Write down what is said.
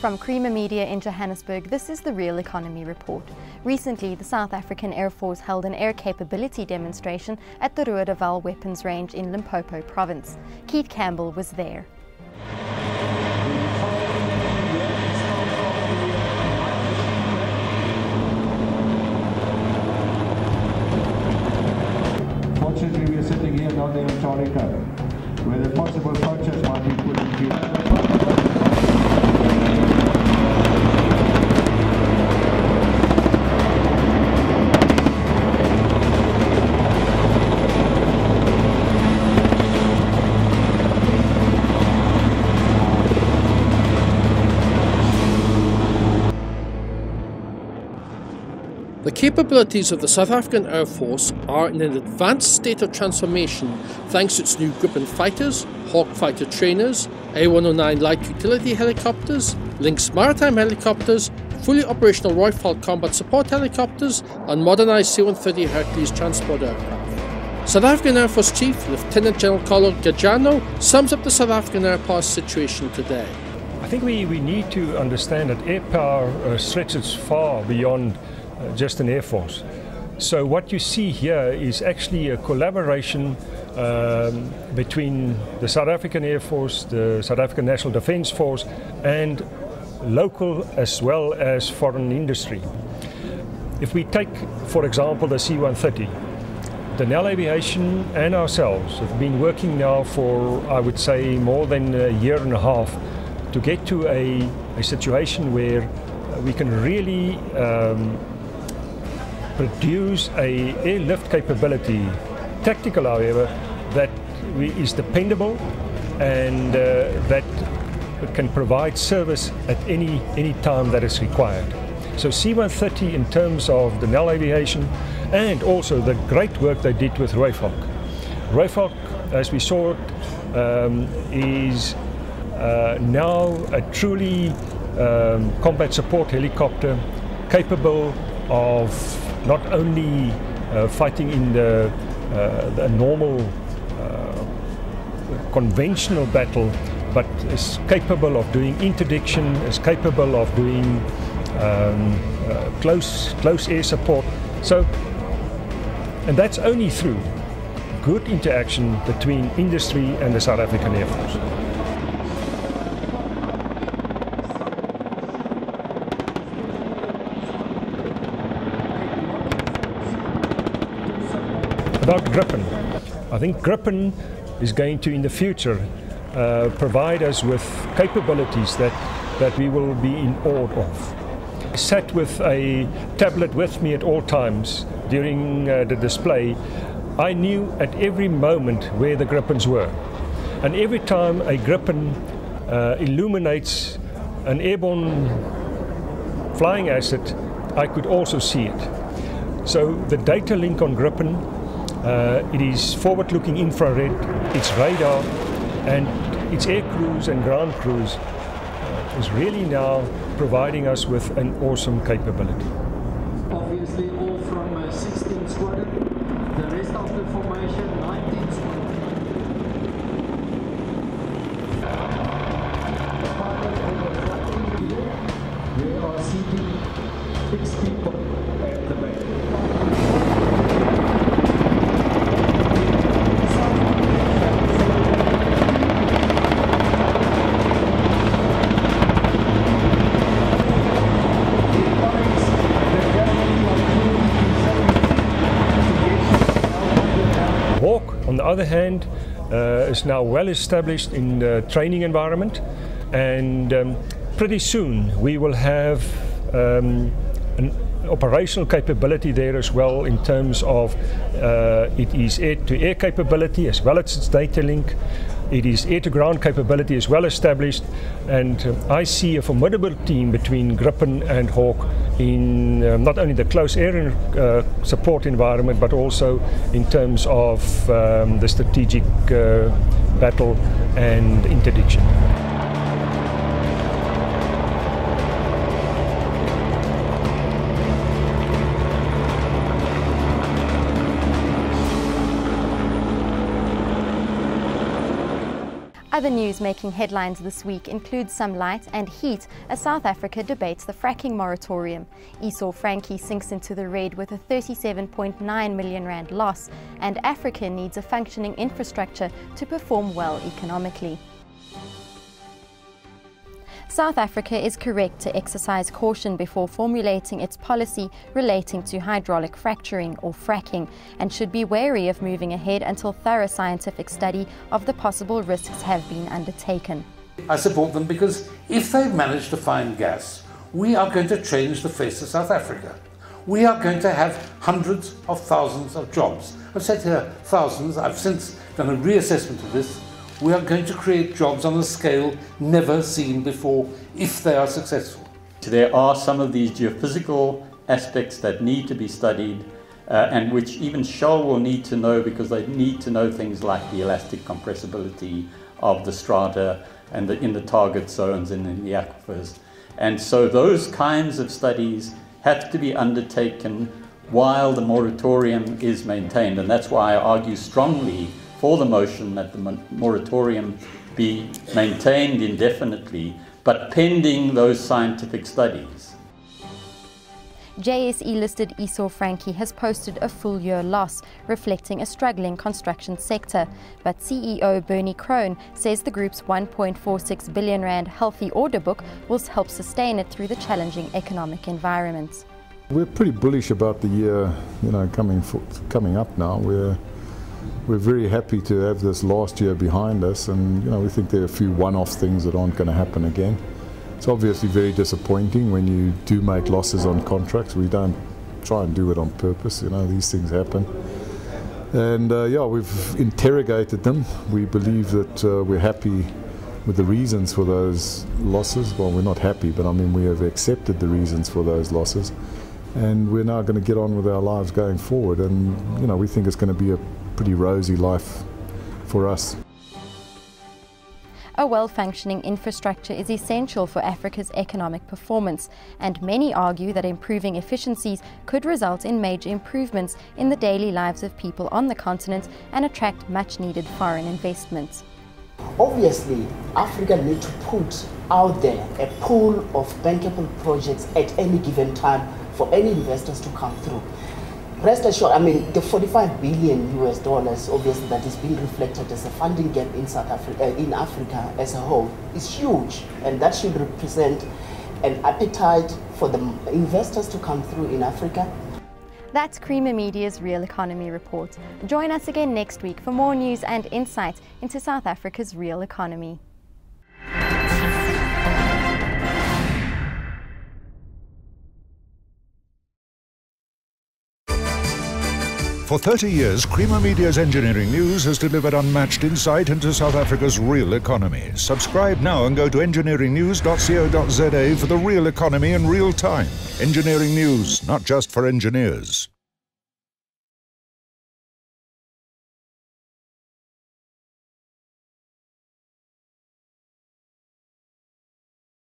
From Creamer Media in Johannesburg, this is the Real Economy Report. Recently, the South African Air Force held an air capability demonstration at the Roodewal weapons range in Limpopo province. Keith Campbell was there. Fortunately, we are sitting here not in Charlie cover, where the possible approaches might be put into. The capabilities of the South African Air Force are in an advanced state of transformation thanks to its new Gripen fighters, Hawk fighter trainers, A109 light utility helicopters, Lynx maritime helicopters, fully operational Roodewal combat support helicopters and modernised C-130 Hercules transport aircraft. South African Air Force Chief Lieutenant General Carlo Gajano sums up the South African air power situation today. I think we need to understand that air power stretches far beyond just an air force. So what you see here is actually a collaboration between the South African Air Force, the South African National Defence Force and local as well as foreign industry. If we take, for example, the C-130, Denel Aviation and ourselves have been working now for, I would say, more than a year and a half to get to a situation where we can really produce a airlift capability, tactical however, that is dependable and that can provide service at any time that is required. So C-130 in terms of Denel Aviation and also the great work they did with Roodewal. Roodewal, as we saw it, is now a truly combat support helicopter capable of not only fighting in the normal conventional battle, but is capable of doing interdiction, is capable of doing close air support. So, and that's only through good interaction between industry and the South African Air Force. About Gripen, I think Gripen is going to in the future provide us with capabilities that we will be in awe of. I sat with a tablet with me at all times during the display. I knew at every moment where the Gripens were, and every time a Gripen illuminates an airborne flying asset, I could also see it. So the data link on Gripen, it is forward-looking infrared, it's radar, and its air crews and ground crews is really now providing us with an awesome capability. Obviously all from 16 squadron, the rest of the formation 19 squadron. We are seating 6 people at the back. Hawk, on the other hand, is now well established in the training environment, and pretty soon we will have an operational capability there as well in terms of it is air-to-air capability as well as its data link. It is air-to-ground capability as well established, and I see a formidable team between Gripen and Hawk in not only the close air support environment, but also in terms of the strategic battle and interdiction. Other news making headlines this week includes some light and heat as South Africa debates the fracking moratorium. Esau Frankie sinks into the red with a 37.9 million rand loss, and Africa needs a functioning infrastructure to perform well economically. South Africa is correct to exercise caution before formulating its policy relating to hydraulic fracturing or fracking, and should be wary of moving ahead until thorough scientific study of the possible risks have been undertaken. I support them because if they manage to find gas, we are going to change the face of South Africa. We are going to have hundreds of thousands of jobs. I've said here thousands. I've since done a reassessment of this. We are going to create jobs on a scale never seen before if they are successful. There are some of these geophysical aspects that need to be studied and which even Shell will need to know, because they need to know things like the elastic compressibility of the strata and in the target zones and in the aquifers. And so those kinds of studies have to be undertaken while the moratorium is maintained, and that's why I argue strongly for the motion that the moratorium be maintained indefinitely, but pending those scientific studies. JSE-listed Esau Frankie has posted a full-year loss, reflecting a struggling construction sector. But CEO Bernie Krohn says the group's 1.46 billion rand healthy order book will help sustain it through the challenging economic environment. We're pretty bullish about the year, coming up now. We're very happy to have this last year behind us, and we think there are a few one-off things that aren't going to happen again. It's obviously very disappointing when you do make losses on contracts. We don't try and do it on purpose, these things happen. And we've interrogated them. We believe that we're happy with the reasons for those losses. Well, we're not happy, but we have accepted the reasons for those losses. And we're now going to get on with our lives going forward, and we think it's going to be a pretty rosy life for us. A well-functioning infrastructure is essential for Africa's economic performance, and many argue that improving efficiencies could result in major improvements in the daily lives of people on the continent and attract much-needed foreign investment. Obviously, Africa needs to put out there a pool of bankable projects at any given time for any investors to come through. Rest assured, the 45 billion US dollars, obviously, that is being reflected as a funding gap in South Africa, in Africa as a whole, is huge, and that should represent an appetite for the investors to come through in Africa. That's Creamer Media's Real Economy Report. Join us again next week for more news and insight into South Africa's real economy. For 30 years, Creamer Media's Engineering News has delivered unmatched insight into South Africa's real economy. Subscribe now and go to engineeringnews.co.za for the real economy in real time. Engineering News, not just for engineers.